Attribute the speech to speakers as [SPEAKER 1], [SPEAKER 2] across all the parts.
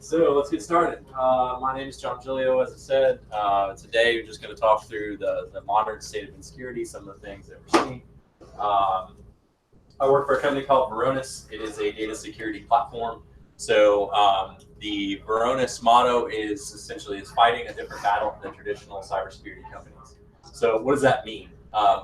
[SPEAKER 1] So let's get started. My name is Giglio, as I said. Today we're just going to talk through the modern state of insecurity, some of the things that we're seeing. I work for a company called Varonis. It is a data security platform. So the Varonis motto is essentially fighting a different battle than traditional cybersecurity companies. So what does that mean?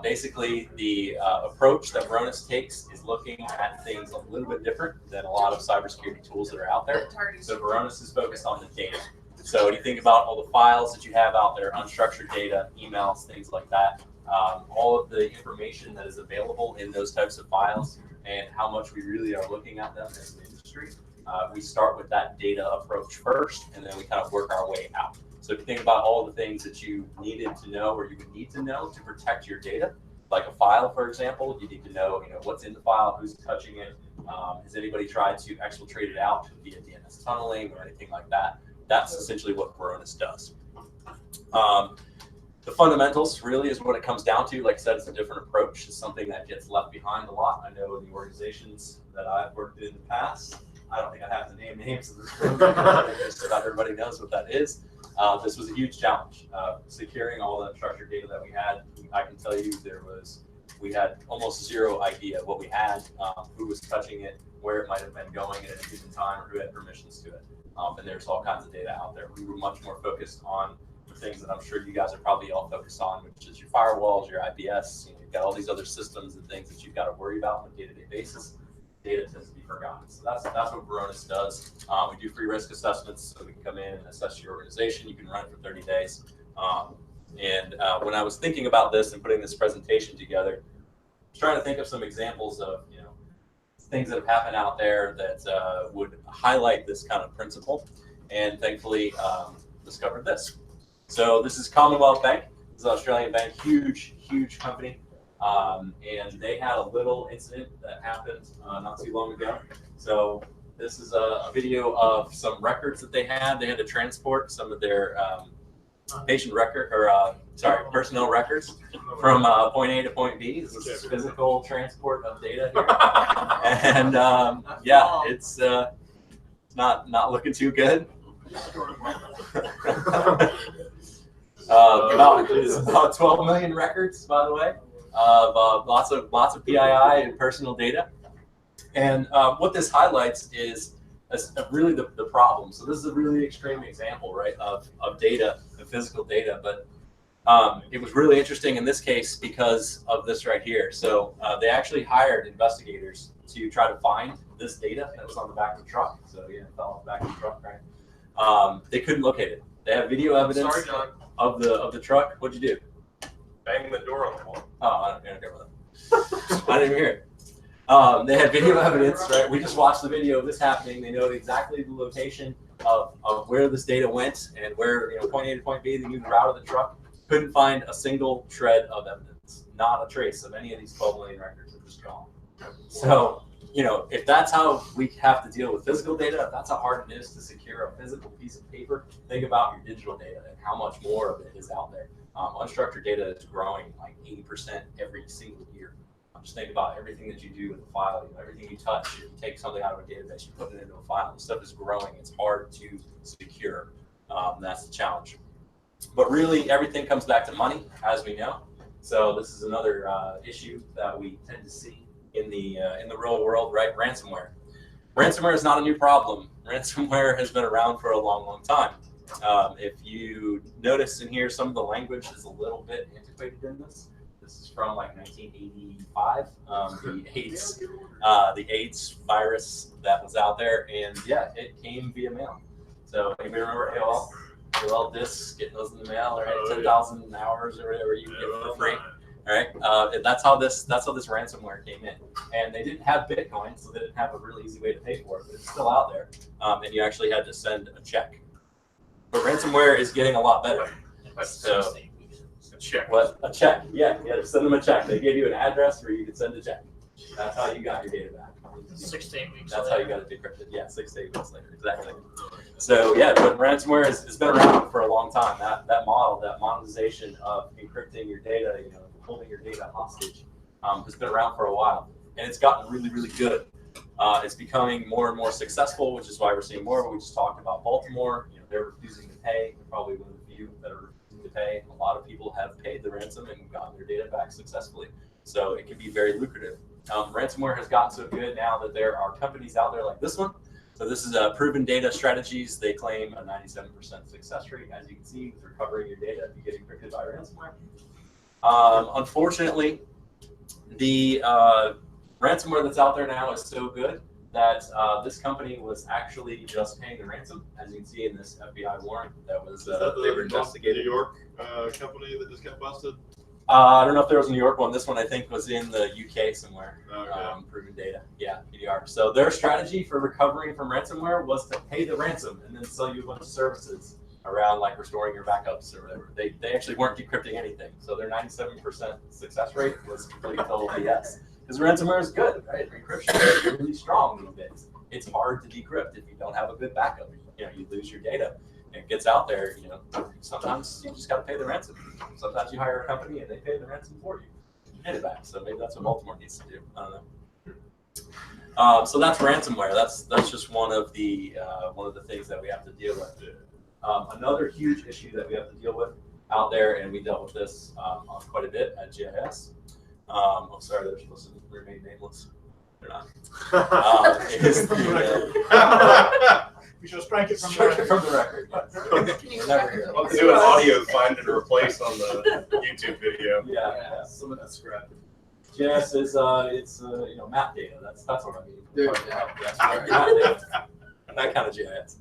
[SPEAKER 1] Basically, the approach that Varonis takes is looking at things a little bit different than a lot of cybersecurity tools that are out there. So Varonis is focused on the data. So when you think about all the files that you have out there, unstructured data, emails, things like that, all of the information that is available in those types of files and how much we really are looking at them as an industry, we start with that data approach first, and then we kind of work our way out. So if you think about all the things that you needed to know or you would need to know to protect your data, like a file, for example, you need to know, what's in the file, who's touching it, has anybody tried to exfiltrate it out via DNS tunneling or anything like that. That's essentially what Varonis does. The fundamentals really is what it comes down to. Like I said, it's a different approach. It's something that gets left behind a lot. I know in the organizations that I've worked in the past, I don't think I have to name names of this program, just about everybody knows what that is. This was a huge challenge. Securing all the unstructured data that we had, I can tell you we had almost zero idea what we had, who was touching it, where it might have been going at a given time, or who had permissions to it. And there's all kinds of data out there. We were much more focused on the things that I'm sure you guys are probably all focused on, which is your firewalls, your IPS. You've got all these other systems and things that you've got to worry about on a day-to-day basis. Data tends to be forgotten. So that's what Varonis does. We do free risk assessments, so we can come in and assess your organization. You can run it for 30 days. When I was thinking about this and putting this presentation together, I was trying to think of some examples of things that have happened out there that would highlight this kind of principle, and thankfully discovered this. So this is Commonwealth Bank. This is an Australian bank, huge company. And they had a little incident that happened not too long ago. So this is a video of some records that they had. They had to transport some of their personnel records from point A to point B. This is physical transport of data here. And yeah, it's not looking too good. About 12 million records, by the way. Lots of PII and personal data, and what this highlights is really the problem. So this is a really extreme example, right, of data and physical data, but it was really interesting in this case because of this right here. So they actually hired investigators to try to find this data that was on the back of the truck. So yeah, it fell off the back of the truck, right? They couldn't locate it. They have video evidence of the truck. What'd you do?
[SPEAKER 2] Bang the door on the wall.
[SPEAKER 1] Oh, I don't care about that. I didn't even hear it. They had video evidence, right? We just watched the video of this happening. They know exactly the location of where this data went and where, point A to point B. They knew the route of the truck. Couldn't find a single shred of evidence. Not a trace of any of these 12 million records. They're just gone. So, if that's how we have to deal with physical data, if that's how hard it is to secure a physical piece of paper, think about your digital data and how much more of it is out there. Unstructured data is growing like 80% every single year. Just think about everything that you do with a file, everything you touch. If you take something out of a database, you put it into a file. The stuff is growing. It's hard to secure. That's the challenge. But really, everything comes back to money, as we know. So this is another issue that we tend to see in the real world, right? Ransomware. Ransomware is not a new problem. Ransomware has been around for a long time. If you notice in here, some of the language is a little bit antiquated in this. This is from like 1985, the AIDS virus that was out there, and yeah, it came via mail. So anybody remember AOL discs, getting those in the mail, right? 10,000 hours or whatever you get for free. All right, that's how this ransomware came in, and they didn't have Bitcoin, so they didn't have a really easy way to pay for it. But it's still out there, and you actually had to send a check. But ransomware is getting a lot better. So,
[SPEAKER 2] a check.
[SPEAKER 1] What? A check. Yeah, you had to send them a check. They gave you an address where you could send a check. That's how you got your data back.
[SPEAKER 3] 6 to 8 weeks.
[SPEAKER 1] That's how you got it decrypted. Yeah, 6 to 8 weeks later. Exactly. So yeah, but ransomware has been around for a long time. That model, that monetization of encrypting your data, holding your data hostage, has been around for a while, and it's gotten really good. It's becoming more and more successful, which is why we're seeing more. We just talked about Baltimore. They're refusing to pay. They're probably one of the few that are refusing to pay. A lot of people have paid the ransom and gotten their data back successfully. So it can be very lucrative. Ransomware has gotten so good now that there are companies out there like this one. So this is Proven Data Strategies. They claim a 97% success rate, as you can see, with recovering your data if you get encrypted by ransomware. Unfortunately, the ransomware that's out there now is so good that this company was actually just paying the ransom, as you can see in this FBI warrant that was they were investigating.
[SPEAKER 3] New York company that just got busted?
[SPEAKER 1] I don't know if there was a New York one. This one I think was in the UK somewhere.
[SPEAKER 3] Okay.
[SPEAKER 1] Proven Data, yeah, PDR. So their strategy for recovering from ransomware was to pay the ransom and then sell you a bunch of services around like restoring your backups or whatever. They actually weren't decrypting anything. So their 97% success rate was complete total BS. Because ransomware is good, right? Encryption is really strong these days. It's hard to decrypt if you don't have a good backup. You lose your data. It gets out there, sometimes you just got to pay the ransom. Sometimes you hire a company and they pay the ransom for you. You get it back. So maybe that's what Baltimore needs to do. I don't know. So that's ransomware. That's just one of the things that we have to deal with. Another huge issue that we have to deal with out there, and we dealt with this on quite a bit at GIS. I'm sorry, they're supposed to remain nameless. They're not. Is the,
[SPEAKER 4] we shall strike it from
[SPEAKER 1] the record.
[SPEAKER 2] I'll do an audio find and replace on the YouTube video.
[SPEAKER 1] Yeah.
[SPEAKER 4] Some of that scrap.
[SPEAKER 1] GIS is it's map data. That's what I mean.
[SPEAKER 4] Dude,
[SPEAKER 1] Yes, map data. That kind of GIS.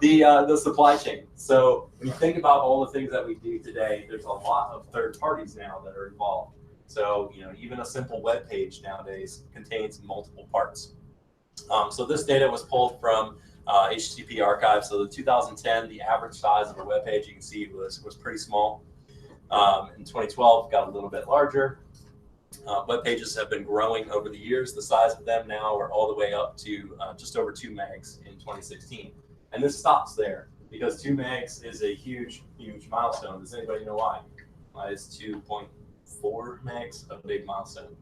[SPEAKER 1] The supply chain. So when you think about all the things that we do today, there's a lot of third parties now that are involved. So even a simple web page nowadays contains multiple parts. So this data was pulled from HTTP archive. So the 2010, the average size of a web page, you can see was pretty small. In 2012, got a little bit larger. Web pages have been growing over the years. The size of them now are all the way up to just over 2 megs in 2016. And this stops there because 2 megs is a huge, huge milestone. Does anybody know why? Why is 2.4 megs a big milestone?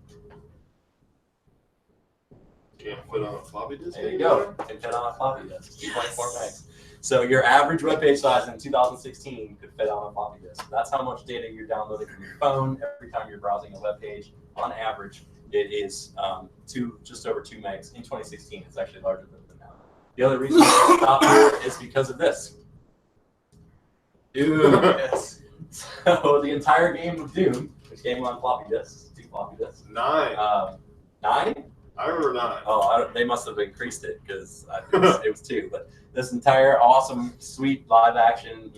[SPEAKER 3] Can't fit on a floppy disk.
[SPEAKER 1] There you go. Can fit on a floppy disk. 2.4 megs. So your average web page size in 2016 could fit on a floppy disk. That's how much data you're downloading from your phone every time you're browsing a web page. On average, it is just over 2 megs. In 2016, it's actually larger than that now. The other reason it's not here is because of this. Doom. Yes. So the entire game of Doom, which came on floppy disks, 2 floppy disks.
[SPEAKER 3] 9.
[SPEAKER 1] 9?
[SPEAKER 3] I remember 9.
[SPEAKER 1] Oh, they must have increased it because it was 2. But this entire awesome, sweet live action,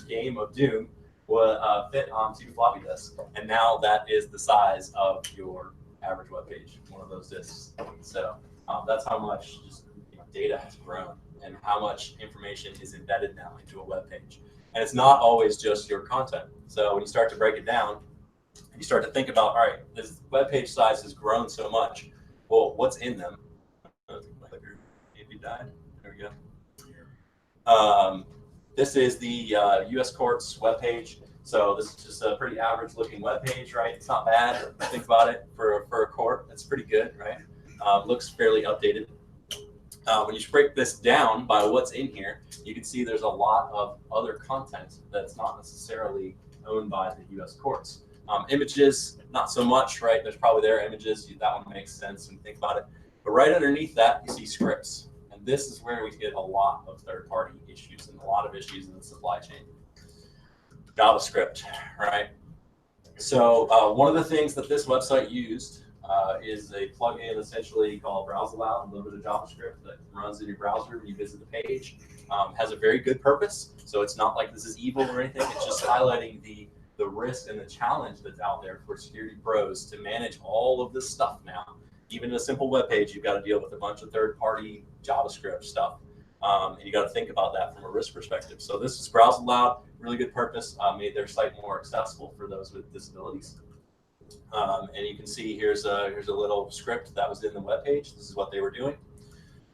[SPEAKER 1] game of Doom would fit on 2 floppy disks, and now that is the size of your average web page, one of those disks. So that's how much just data has grown and how much information is embedded now into a web page. And it's not always just your content. So when you start to break it down, you start to think about, all right, this web page size has grown so much. Well, what's in them? Maybe died. There we go. This is the U.S. Courts webpage. So this is just a pretty average looking webpage, right? It's not bad. Think about it for a court. It's pretty good, right? Looks fairly updated. When you break this down by what's in here, you can see there's a lot of other content that's not necessarily owned by the U.S. courts. Images, not so much, right? There's probably their images. That one makes sense when you think about it. But right underneath that, you see scripts. And this is where we get a lot of third-party issues and a lot of issues in the supply chain. JavaScript, right? So one of the things that this website used is a plugin essentially called Browse Aloud, a little bit of JavaScript that runs in your browser when you visit the page. Has a very good purpose. So it's not like this is evil or anything. It's just highlighting the risk and the challenge that's out there for security pros to manage all of this stuff now. Even in a simple web page, you've got to deal with a bunch of third-party JavaScript stuff. And you got to think about that from a risk perspective. So this is Browse Aloud, really good purpose, made their site more accessible for those with disabilities. And you can see here's a little script that was in the web page. This is what they were doing.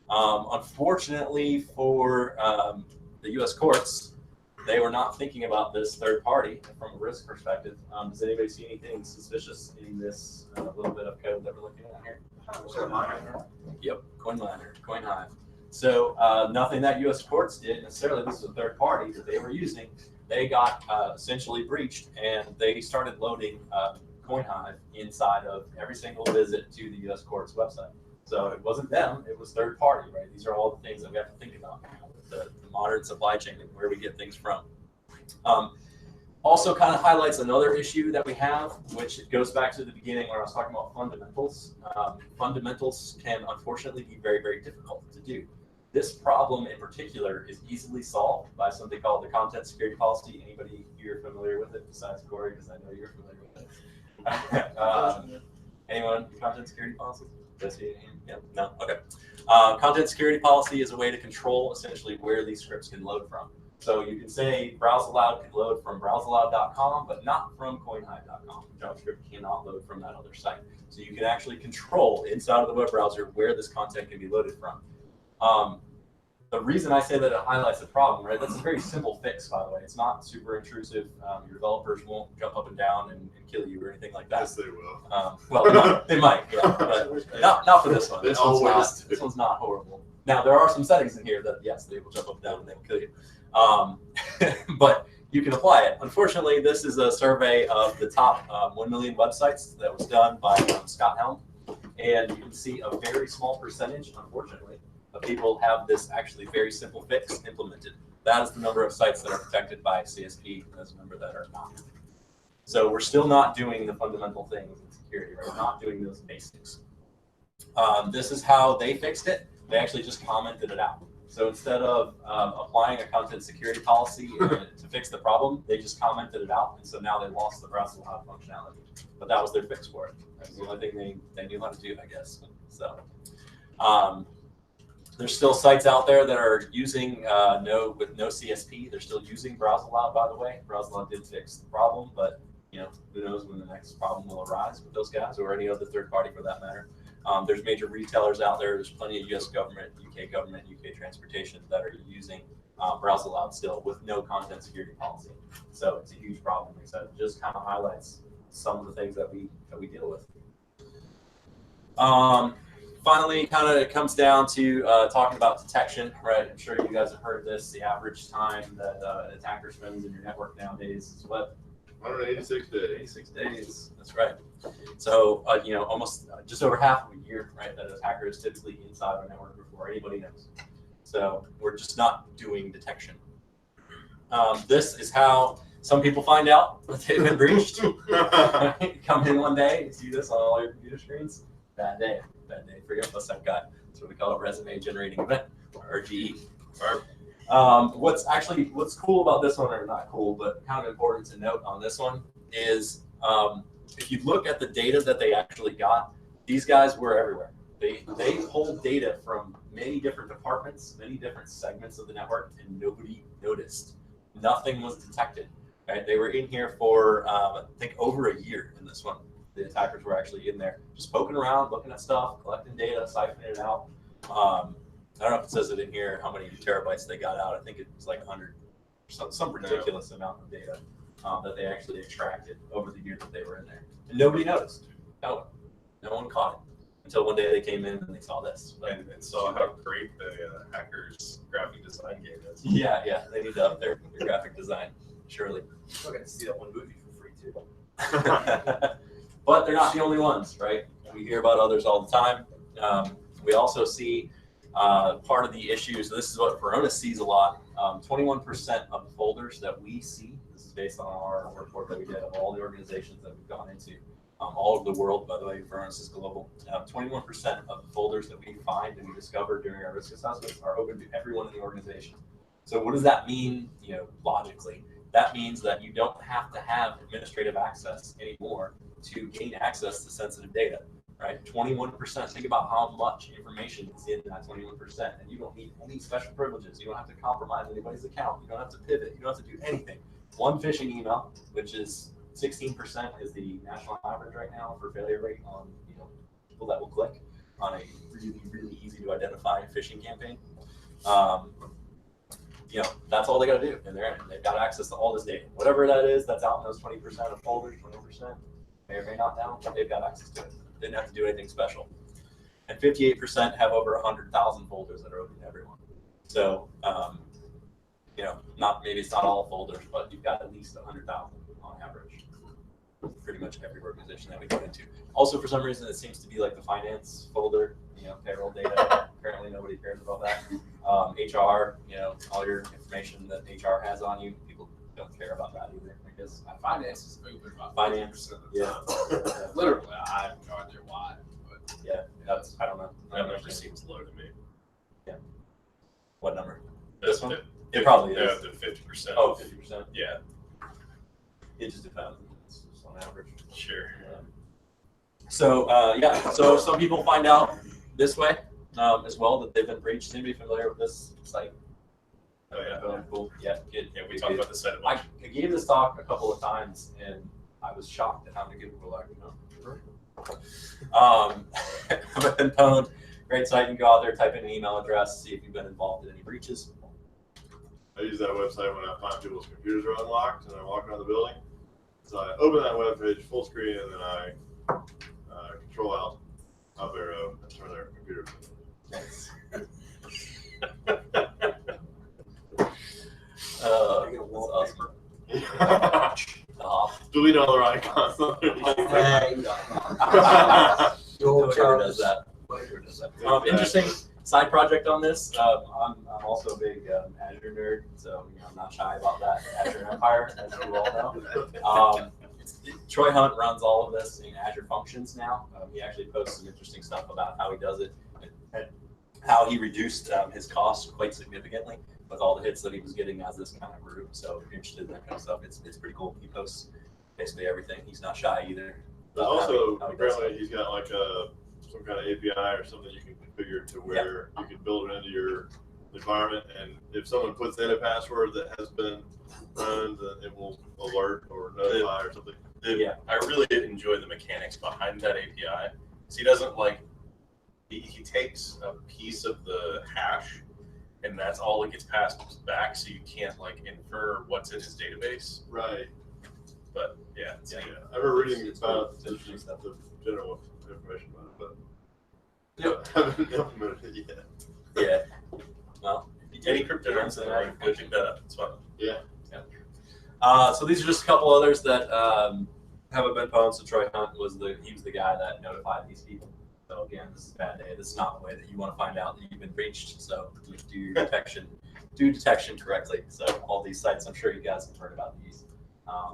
[SPEAKER 1] Unfortunately for the U.S. courts, they were not thinking about this third party from a risk perspective. Does anybody see anything suspicious in this little bit of code that we're looking at here? Yep, coin hive. So nothing that U.S. courts did necessarily. This is a third party that they were using. They got essentially breached, and they started loading coin hive inside of every single visit to the U.S. court's website. So it wasn't them; it was third party, right? These are all the things that we have to think about now with the modern supply chain and where we get things from. Also kind of highlights another issue that we have, which goes back to the beginning where I was talking about fundamentals. Fundamentals can unfortunately be very, very difficult to do. This problem in particular is easily solved by something called the content security policy. Anybody here familiar with it besides Corey, because I know you're familiar with it. Anyone? Content security policy? Does he? Yeah. No? Okay. Content security policy is a way to control essentially where these scripts can load from. So you can say BrowseAllowed can load from browseallowed.com, but not from coinhive.com. JavaScript cannot load from that other site. So you can actually control inside of the web browser where this content can be loaded from. The reason I say that it highlights the problem, right? That's a very simple fix, by the way. It's not super intrusive. Your developers won't jump up and down and kill you or anything like that.
[SPEAKER 3] Yes, they will.
[SPEAKER 1] Well, they might, yeah, but not for this one. This one's not horrible. Now, there are some settings in here that, yes, they will jump up and down and they will kill you. But you can apply it. Unfortunately, this is a survey of the top 1 million websites that was done by Scott Helm. And you can see a very small percentage, unfortunately, of people have this actually very simple fix implemented. That is the number of sites that are protected by CSP, and that's the number that are not. So we're still not doing the fundamental things in security, right? We're not doing those basics. This is how they fixed it. They actually just commented it out. So instead of applying a content security policy to fix the problem, they just commented it out, and so now they lost the BrowseAllowed functionality. But that was their fix for it. That's the only thing they knew how to do, I guess. So there's still sites out there that are using with no CSP. They're still using BrowseAllowed, by the way. BrowseAllowed did fix the problem, but who knows when the next problem will arise with those guys or any other third party for that matter. There's major retailers out there. There's plenty of U.S. government, UK transportation that are using BrowseAllowed still with no content security policy. So it's a huge problem. Like I said, it just kind of highlights some of the things that we deal with. Finally, kind of it comes down to talking about detection, right? I'm sure you guys have heard this. The average time that an attacker spends in your network nowadays is what?
[SPEAKER 3] 186 days.
[SPEAKER 1] 86 days. That's right. So, almost just over half of a year, right? That an attacker is typically inside our network before anybody knows. So we're just not doing detection. This is how some people find out that they've been breached. Come in one day and see this on all your computer screens. Bad day for your ColaSec guy. That's what we call a resume generating event, or RGE. What's cool about this one, or not cool, but kind of important to note on this one is if you look at the data that they actually got, these guys were everywhere. They pulled data from many different departments, many different segments of the network, and nobody noticed. Nothing was detected. Right? They were in here for I think over a year in this one. The attackers were actually in there, just poking around, looking at stuff, collecting data, siphoning it out. I don't know if it says it in here how many terabytes they got out. I think it was like 100, some ridiculous amount of data that they actually extracted over the year that they were in there. And nobody noticed. No one caught it until one day they came in and they saw this.
[SPEAKER 2] And saw how great the hackers' graphic design game is.
[SPEAKER 1] Yeah, they need to up their graphic design, surely.
[SPEAKER 4] Still got to see that one movie for free too.
[SPEAKER 1] But they're not the only ones, right? We hear about others all the time. We also see part of the issues. This is what Verona sees a lot. 21% of the folders that we see, this is based on our report that we did of all the organizations that we've gone into, all over the world, by the way, Verona is global. 21% of the folders that we find and we discover during our risk assessments are open to everyone in the organization. So what does that mean, logically? That means that you don't have to have administrative access anymore to gain access to sensitive data, right? 21%. Think about how much information is in that 21%, and you don't need any special privileges. You don't have to compromise anybody's account. You don't have to pivot. You don't have to do anything. One phishing email, which is 16%, is the national average right now for failure rate on people that will click on a really, really easy to identify phishing campaign. That's all they got to do, and they've got access to all this data. Whatever that is, that's out in those 20% of folders, 20%, may or may not know, but they've got access to it. Didn't have to do anything special. and 58% have over 100,000 folders that are open to everyone. So, you know, maybe it's not all folders, but you've got at least 100,000 on average. Pretty much every organization that we go into. Also, for some reason, it seems to be like the finance folder, you know, payroll data. Apparently, nobody cares about that. HR, you know, all your information that HR has on you, people don't care about that either. Because
[SPEAKER 5] Finance is open about
[SPEAKER 1] finance,
[SPEAKER 5] 50% of the
[SPEAKER 1] yeah,
[SPEAKER 5] time. Literally, I have no idea why. But
[SPEAKER 1] yeah, that's, I don't know.
[SPEAKER 2] That number seems low to me.
[SPEAKER 1] What number? This one?
[SPEAKER 2] The-
[SPEAKER 1] It probably
[SPEAKER 2] yeah,
[SPEAKER 1] is.
[SPEAKER 2] the 50%.
[SPEAKER 1] Oh, 50%.
[SPEAKER 2] Yeah,
[SPEAKER 1] It just depends. It's just on average.
[SPEAKER 2] sure.
[SPEAKER 1] So yeah, so some people find out this way as well that they've been breached. Anybody familiar with this site?
[SPEAKER 2] Oh, yeah.
[SPEAKER 1] Cool. Yeah, good.
[SPEAKER 2] Yeah, we talked about the site a bunch.
[SPEAKER 1] I gave this talk a couple of times and I was shocked at how many people were like, but then Pwned, great site. You can go out there, type in an email address, see if you've been involved in any breaches.
[SPEAKER 3] I use that website when I find people's computers are unlocked and I walk around the building. So I open that web page full screen and then I control out up arrow and turn their computers
[SPEAKER 1] That's awesome.
[SPEAKER 3] on. Delete all their icons.
[SPEAKER 1] Whoever does that. Interesting side project on this. I'm also a big Azure nerd, so you know, I'm not shy about that. Azure Empire, as you all know. Troy Hunt runs all of this in Azure Functions now. He actually posts some interesting stuff about how he does it and how he reduced his costs quite significantly with all the hits that he was getting as this kind of grew. So if you're interested in that kind of stuff, it's pretty cool. He posts basically everything. He's not shy either.
[SPEAKER 3] There's also,
[SPEAKER 1] how he does
[SPEAKER 3] apparently he's got like some kind of API or something you can configure to where you can build it into your environment, and if someone puts in a password that has been run, then it will alert or notify or something.
[SPEAKER 2] I really did enjoy the mechanics behind that API. So he doesn't like, he takes a piece of the hash and that's all it gets passed back, so you can't like infer what's in his database.
[SPEAKER 3] Right.
[SPEAKER 2] But yeah,
[SPEAKER 3] I remember reading about
[SPEAKER 1] It's interesting stuff.
[SPEAKER 3] the general information about it, but I haven't implemented it yet.
[SPEAKER 1] Yeah. Well,
[SPEAKER 2] any crypto terms that are go check that out. It's fun.
[SPEAKER 3] Yeah.
[SPEAKER 1] So these are just a couple others that haven't been pwned. So Troy Hunt was he was the guy that notified these people. So again, this is a bad day. This is not the way that you want to find out that you've been breached. So do detection correctly. So all these sites, I'm sure you guys have heard about these.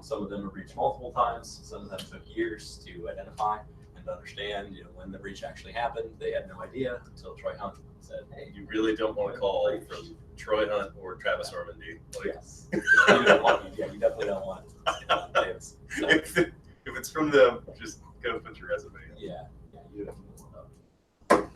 [SPEAKER 1] Some of them were breached multiple times. Some of them took years to identify and understand, you know, when the breach actually happened. They had no idea until Troy Hunt said, "Hey,
[SPEAKER 2] You really don't want to call from Troy Hunt or Travis Ormandy. Like,
[SPEAKER 1] yes." You don't want, you definitely don't want names. So,
[SPEAKER 2] if it's from them, just go put your resume in.
[SPEAKER 1] yeah, you definitely want that.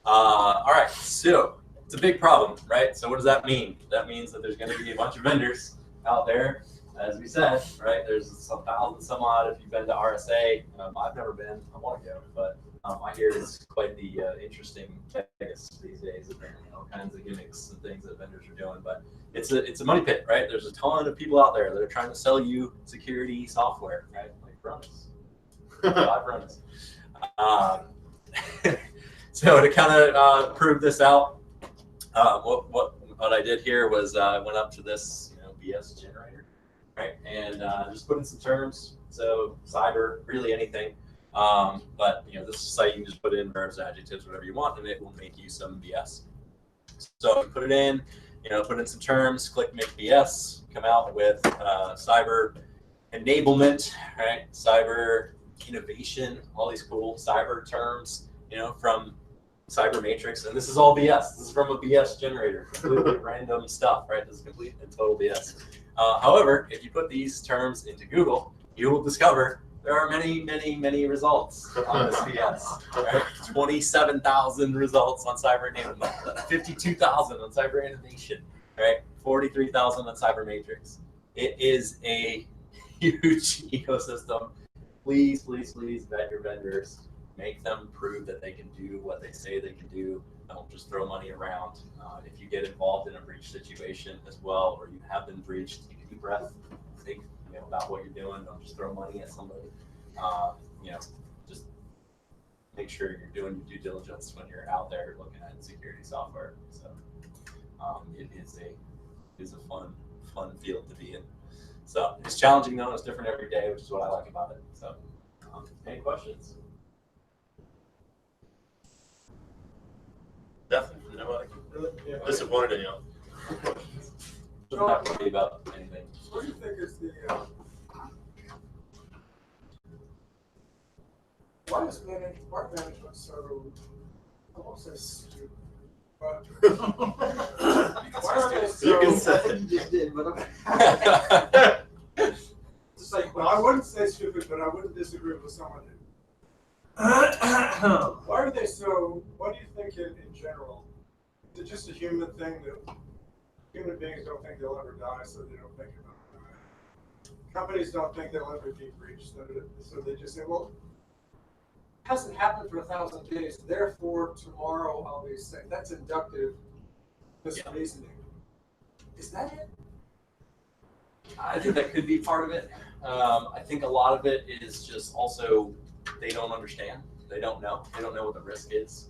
[SPEAKER 1] All right, so it's a big problem, right? So what does that mean? That means that there's going to be a bunch of vendors out there, as we said, right? There's some thousand, some odd. If you've been to RSA, I've never been. I want to go, but I hear it's quite the interesting Vegas these days. Apparently, all kinds of gimmicks and things that vendors are doing, but it's a money pit, right? There's a ton of people out there that are trying to sell you security software, right? Like runs, 5 runs. So to kind of prove this out, what I did here was I went up to this BS generator, right, and just put in some terms. So cyber, really anything, but this is a site you can just put in verbs, adjectives, whatever you want, and it will make you some BS. So put it in, put in some terms, click make BS, come out with cyber enablement, right, cyber innovation, all these cool cyber terms, from Cyber Matrix, and this is all BS. This is from a BS generator, completely random stuff, right? This is complete and total BS. However, if you put these terms into Google, you will discover there are many, many, many results on this BS, right? 27,000 results on cyber enablement, 52,000 on cyber innovation, right? 43,000 on Cyber Matrix. It is a huge ecosystem. Please, please, please vet your vendors. Make them prove that they can do what they say they can do. Don't just throw money around. If you get involved in a breach situation as well, or you have been breached, take a deep breath, think about what you're doing. Don't just throw money at somebody. Just make sure you're doing your due diligence when you're out there looking at security software. So it is a fun field to be in. So it's challenging though, it's different every day, which is what I like about it. So any questions?
[SPEAKER 2] Definitely. Nobody.
[SPEAKER 3] Yeah.
[SPEAKER 2] Disappointed in you.
[SPEAKER 1] Doesn't have to be about anything.
[SPEAKER 6] What do you think is the, why is management so, I won't say stupid, but why are they so?
[SPEAKER 3] You can say
[SPEAKER 6] I think you just did, but Just like, well, I wouldn't say stupid, but I wouldn't disagree with someone who. Why are they so, what do you think in general? Is it just a human thing that human beings don't think they'll ever die, so they don't think about it? Companies don't think they'll ever be breached, so they just say, well, it hasn't happened for 1,000 days, therefore tomorrow I'll be safe. That's inductive misreasoning. Is that it?
[SPEAKER 1] I think that could be part of it. I think a lot of it is just also they don't understand. They don't know. They don't know what the risk is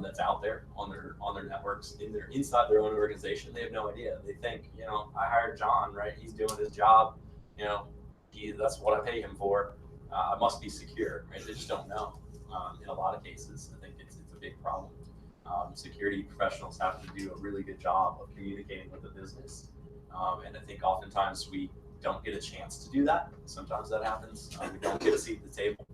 [SPEAKER 1] that's out there on their networks inside their own organization. They have no idea. They think, I hired John, right? He's doing his job. That's what I pay him for. I must be secure, right? They just don't know. In a lot of cases, I think it's a big problem. Security professionals have to do a really good job of communicating with the business. And I think oftentimes we don't get a chance to do that. Sometimes that happens. We don't get a seat at the table.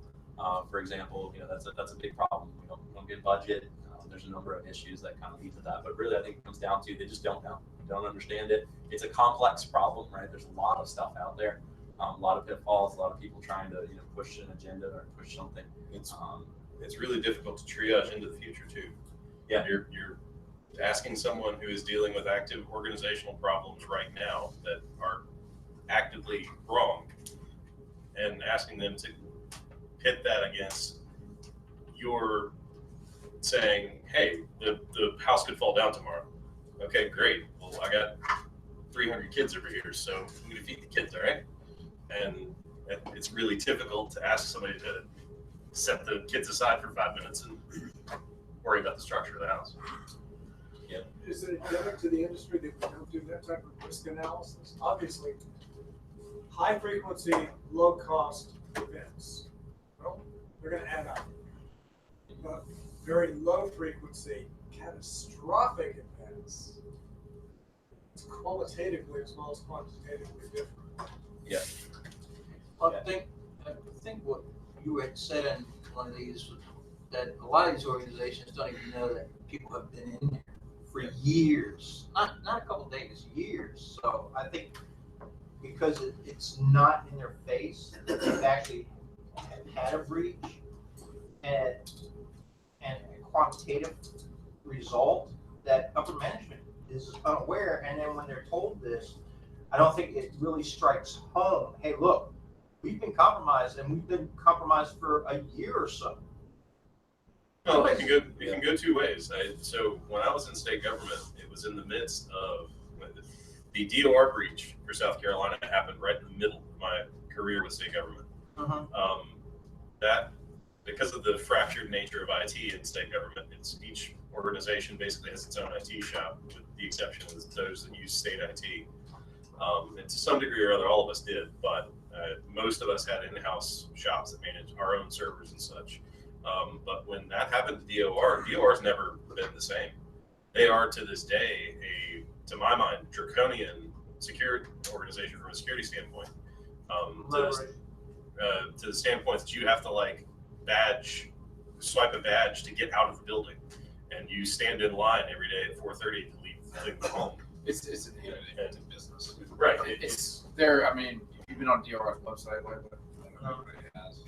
[SPEAKER 1] For example, that's a big problem. We don't get budget. There's a number of issues that kind of lead to that. But really, I think it comes down to they just don't know. They don't understand it. It's a complex problem, right? There's a lot of stuff out there, a lot of pitfalls, a lot of people trying to push an agenda or push something.
[SPEAKER 2] It's really difficult to triage into the future too.
[SPEAKER 1] Yeah,
[SPEAKER 2] you're asking someone who is dealing with active organizational problems right now that are actively wrong, and asking them to pit that against your saying, hey, the house could fall down tomorrow. Okay, great. Well, I got 300 kids over here, so I'm going to feed the kids, all right? And it's really difficult to ask somebody to set the kids aside for 5 minutes and worry about the structure of the house.
[SPEAKER 1] Yeah.
[SPEAKER 6] Is it endemic to the industry that we don't do that type of risk analysis? Obviously, high frequency, low cost events, well, they're going to add up. But very low frequency, catastrophic events, it's qualitatively as well as quantitatively different.
[SPEAKER 1] Yeah.
[SPEAKER 7] I think what you had said in one of these, that a lot of these organizations don't even know that people have been in there for years, not a couple of days, years. So I think because it's not in their face, that they've actually had a breach and a quantitative result, that upper management is unaware. And then when they're told this, I don't think it really strikes home. Hey, look, we've been compromised, and we've been compromised for a year or so.
[SPEAKER 2] Well, it can go two ways. So when I was in state government, it was in the midst of the DOR breach for South Carolina happened right in the middle of my career with state government. That, because of the fractured nature of IT in state government, each organization basically has its own IT shop, with the exception of those that use state IT. And to some degree or other, all of us did, but most of us had in-house shops that managed our own servers and such. But when that happened to DOR's never been the same. They are to this day to my mind, draconian security organization from a security standpoint. To the standpoint that you have to swipe a badge to get out of the building, and you stand in line every day at 4:30 to leave home.
[SPEAKER 5] It's an innovative business.
[SPEAKER 2] Right.
[SPEAKER 5] It's there. I mean, if you've been on DR's website, everybody has.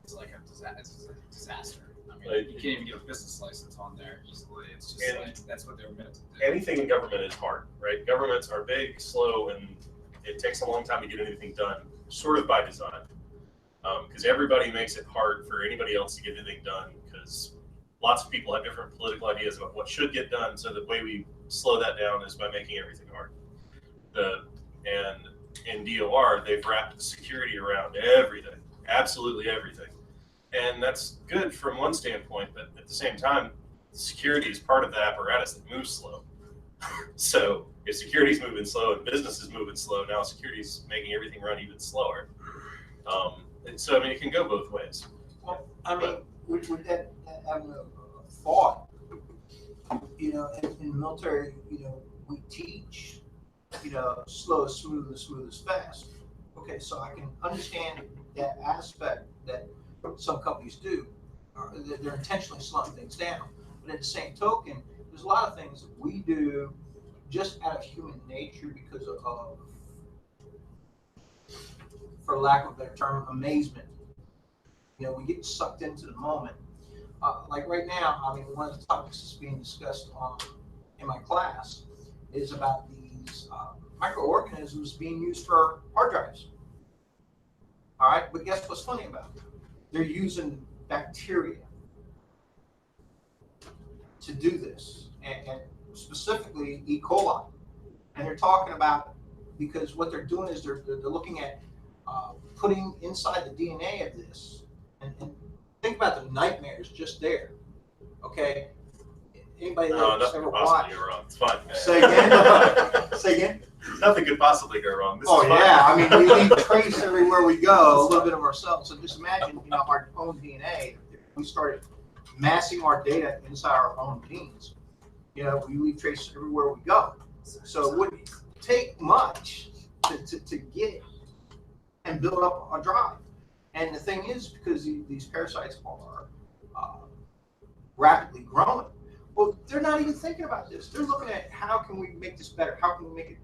[SPEAKER 5] It's like it's a disaster. I mean, you can't even get a business license on there easily. It's just that's what they're meant to do.
[SPEAKER 2] Anything in government is hard, right? Governments are big, slow, and it takes a long time to get anything done, sort of by design. Because everybody makes it hard for anybody else to get anything done, because lots of people have different political ideas about what should get done. So the way we slow that down is by making everything hard. And in DOR, they've wrapped security around everything, absolutely everything. And that's good from one standpoint, but at the same time, security is part of the apparatus that moves slow. So if security is moving slow and business is moving slow, now security is making everything run even slower. And so, I mean, it can go both ways.
[SPEAKER 7] Well, I mean, with that having a thought, you know, in the military, you know, we teach, you know, slow is smooth and smooth is fast. Okay, so I can understand that aspect that some companies do. That they're intentionally slowing things down. But at the same token, there's a lot of things that we do just out of human nature because of, for lack of a better term, amazement. You know, we get sucked into the moment. Like right now, I mean, one of the topics that's being discussed in my class is about these microorganisms being used for hard drives. All right, but guess what's funny about it? They're using bacteria to do this, and specifically E. coli. And they're talking about, because what they're doing is they're looking at putting inside the DNA of this, and think about the nightmares just there. Okay, anybody that's ever watched?
[SPEAKER 2] Go wrong. It's fine.
[SPEAKER 7] Say again. Say again.
[SPEAKER 2] Nothing could possibly go wrong. This
[SPEAKER 7] Oh
[SPEAKER 2] is fine.
[SPEAKER 7] yeah, I mean we leave trace everywhere we go, a little bit of ourselves. So just imagine, you know, our own DNA. If we started massing our data inside our own genes, you know, we leave traces everywhere we go. So it wouldn't take much to get and build up a drive. And the thing is, because these parasites are rapidly growing, well, they're not even thinking about this. They're looking at how can we make this better? How can we make it,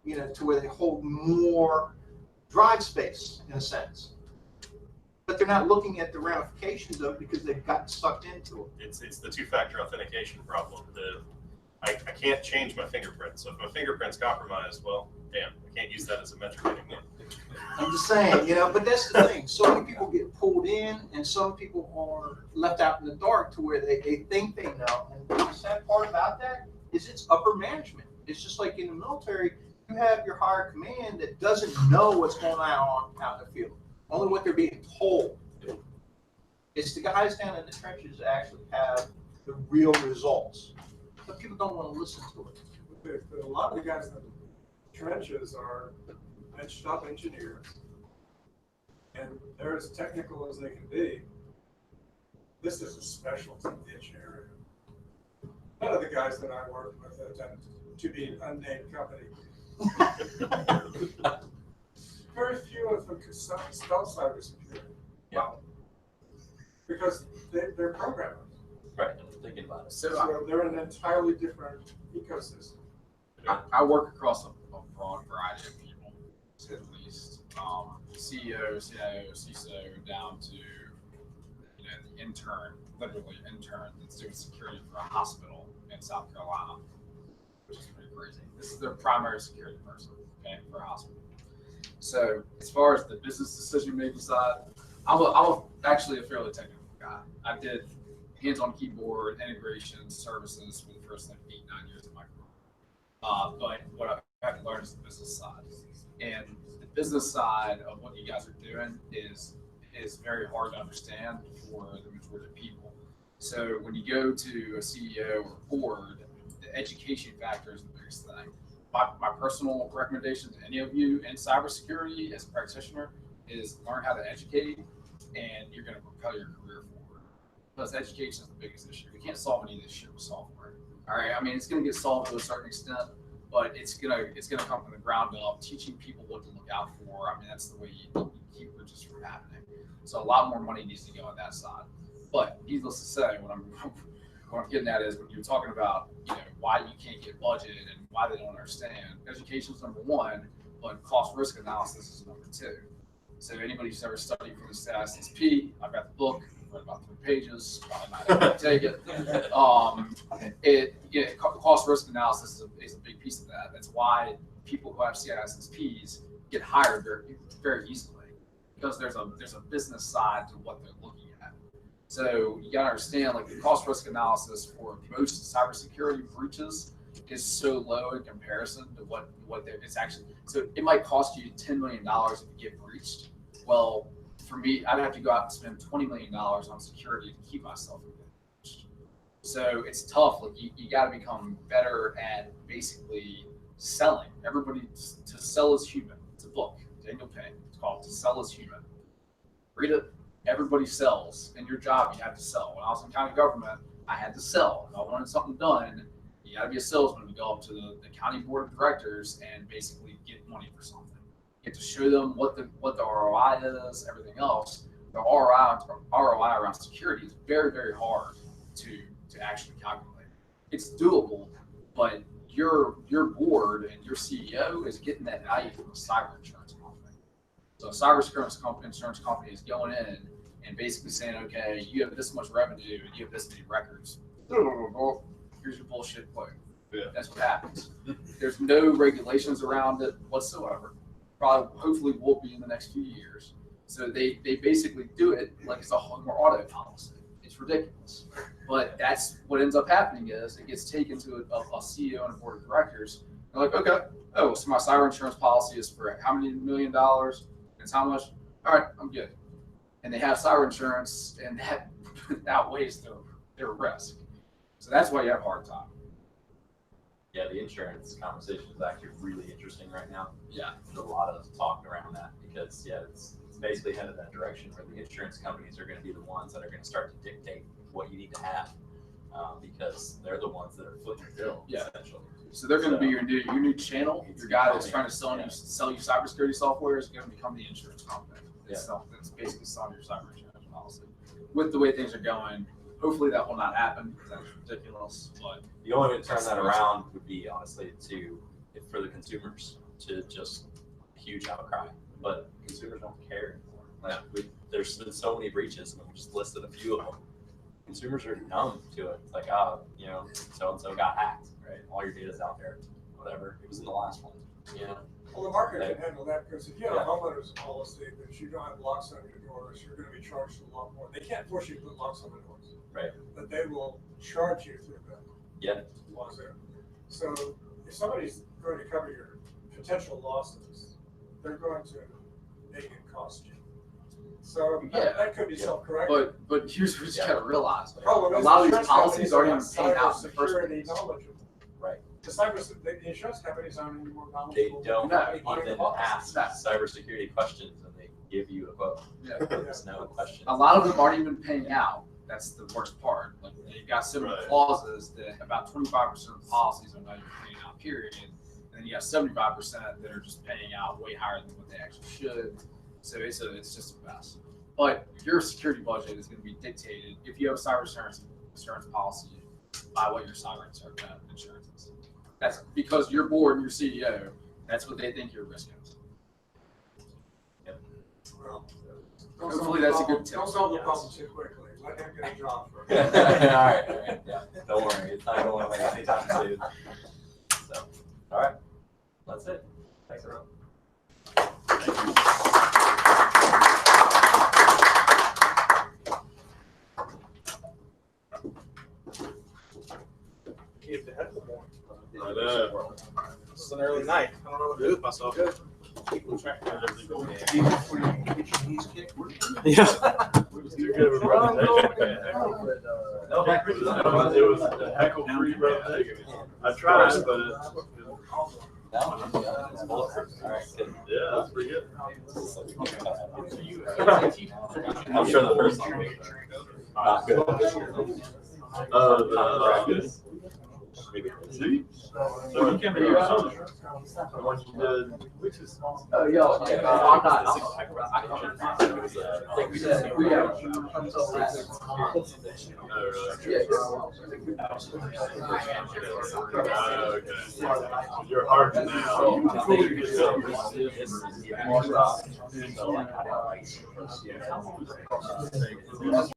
[SPEAKER 7] you know, to where they hold more drive space in a sense. But they're not looking at the ramifications of it because they've gotten sucked into it.
[SPEAKER 2] It's the two-factor authentication problem. I can't change my fingerprint. So if my fingerprint's compromised, well, damn, I can't use that as a metric anymore.
[SPEAKER 7] I'm just saying, you know, but that's the thing. So many people get pulled in, and some people are left out in the dark to where they think they know. And the sad part about that is it's upper management. It's just like in the military, you have your higher command that doesn't know what's going on out in the field. Only what they're being told. It's the guys down in the trenches that actually have the real results. But people don't want to listen to it.
[SPEAKER 6] But a lot of the guys in the trenches are bench-top engineers, and they're as technical as they can be. This is a specialty niche area. None of the guys that I work with attend to be an unnamed company. Very few of them could spell cybersecurity.
[SPEAKER 1] Yeah.
[SPEAKER 6] Because they're programmers.
[SPEAKER 1] Right, I'm thinking about it.
[SPEAKER 6] So they're in an entirely different ecosystem.
[SPEAKER 5] I work across a broad variety of people, to say the least. CEO, CIO, CISO, down to the intern, literally intern that's doing security for a hospital in South Carolina, which is pretty crazy. This is their primary security person, okay, for a hospital. So as far as the business decision making side, I'm actually a fairly technical guy. I did hands-on keyboard integration services for the first 8-9 years of my career. But what I've had to learn is the business side. And the business side of what you guys are doing is very hard to understand for the majority of people. So when you go to a CEO or board, the education factor is the biggest thing. My personal recommendation to any of you in cybersecurity as a practitioner is learn how to educate, and you're going to propel your career forward. Because education is the biggest issue. We can't solve any of this shit with software. All right, I mean, it's going to get solved to a certain extent, but it's gonna come from the ground up, teaching people what to look out for. I mean, that's the way you keep breaches from happening. So a lot more money needs to go on that side. But needless to say, what I'm getting at is when you're talking about why you can't get budget and why they don't understand. Education is number one, but cost risk analysis is number two. So anybody who's ever studied for the SSP, I've got the book, I've read about 3 pages, probably not able to take it. Cost risk analysis is a big piece of that. That's why people who have CISSPs get hired very, very easily, because there's a business side to what they're looking at. So you gotta understand, like, the cost risk analysis for most cybersecurity breaches is so low in comparison to what it's actually. So it might cost you $10 million if you get breached. Well, for me, I'd have to go out and spend $20 million on security to keep myself engaged. So it's tough. Like you got to become better at basically selling. Everybody, to sell is human. It's a book, Daniel Pink. It's called To Sell is Human. Read it. Everybody sells. In your job, you have to sell. When I was in county government, I had to sell. If I wanted something done, you got to be a salesman to go up to the county board of directors and basically get money for something. You have to show them what the ROI is, everything else. The ROI around security is very, very hard to actually calculate. It's doable, but your board and your CEO is getting that value from a cyber insurance company. So a cyber insurance company is going in and basically saying, okay, you have this much revenue and you have this many records. Here's your bullshit quote.
[SPEAKER 3] Yeah.
[SPEAKER 5] That's what happens. There's no regulations around it whatsoever. Probably, hopefully, will be in the next few years. So they basically do it like it's a home or auto policy. It's ridiculous. But that's what ends up happening is it gets taken to a CEO and a board of directors. They're like, okay, oh, so my cyber insurance policy is for how many $1 million? It's how much? All right, I'm good. And they have cyber insurance, and that outweighs their risk. So that's why you have a hard time.
[SPEAKER 1] Yeah, the insurance conversation is actually really interesting right now.
[SPEAKER 5] Yeah.
[SPEAKER 1] There's a lot of talk around that because, yeah, it's basically headed that direction where the insurance companies are going to be the ones that are going to start to dictate what you need to have because they're the ones that are footing your bill, essentially.
[SPEAKER 5] So they're going to be your new channel. Your guy that's trying to sell you cybersecurity software is going to become the insurance company. That's basically selling your cyber insurance policy. With the way things are going, hopefully that will not happen because that's ridiculous. But
[SPEAKER 1] the only way to turn that around would be honestly for the consumers to just huge outcry. But consumers don't care anymore. Like there's been so many breaches, and we just listed a few of them. Consumers are numb to it. It's like, so and so got hacked, right? All your data's out there, whatever. It was in the last one,
[SPEAKER 6] Well, the market can handle that because if you have a homeowner's policy that you don't have locks on your doors, you're going to be charged a lot more. They can't force you to put locks on the doors.
[SPEAKER 1] Right.
[SPEAKER 6] But they will charge you through that.
[SPEAKER 1] Yeah.
[SPEAKER 6] So if somebody's going to cover your potential losses, they're going to make it cost you. So that could be self-correcting.
[SPEAKER 5] But here's what you got to realize.
[SPEAKER 6] A
[SPEAKER 5] lot of these policies aren't even paid out in the first place.
[SPEAKER 6] Knowledgeable.
[SPEAKER 1] Right.
[SPEAKER 6] The insurance companies aren't any more
[SPEAKER 1] They
[SPEAKER 6] knowledgeable.
[SPEAKER 1] don't even ask cybersecurity questions and they give you a quote.
[SPEAKER 5] Yeah.
[SPEAKER 1] There's no question.
[SPEAKER 5] A lot of them aren't even paying out. That's the worst part. Like they've got so many clauses that about 25% of the policies are not even paying out, period. And then you got 75% that are just paying out way higher than what they actually should. So it's just a mess. But your security budget is going to be dictated if you have a cyber insurance policy by what your cyber insurance is. That's because your board and your CEO, that's what they think your risk is.
[SPEAKER 1] Yep.
[SPEAKER 6] Well,
[SPEAKER 5] hopefully that's a good tip.
[SPEAKER 6] Don't solve the problem too quickly. Let him get a job first.
[SPEAKER 1] All right. Yeah. Don't worry. It's not going away anytime soon. So, all right. That's it. Thanks, everyone.
[SPEAKER 3] I know.
[SPEAKER 8] It's an early night. I don't know what to do with myself. Keep track of everything. Yeah.
[SPEAKER 3] Too good of a presentation. It was a heckle-free presentation. I tried, but yeah, that's pretty good.
[SPEAKER 1] I'm sure the first one not good.
[SPEAKER 3] See? So you can be your own. The one you did.
[SPEAKER 5] Oh, I'm not. We have until last.
[SPEAKER 3] Okay. You're hard now.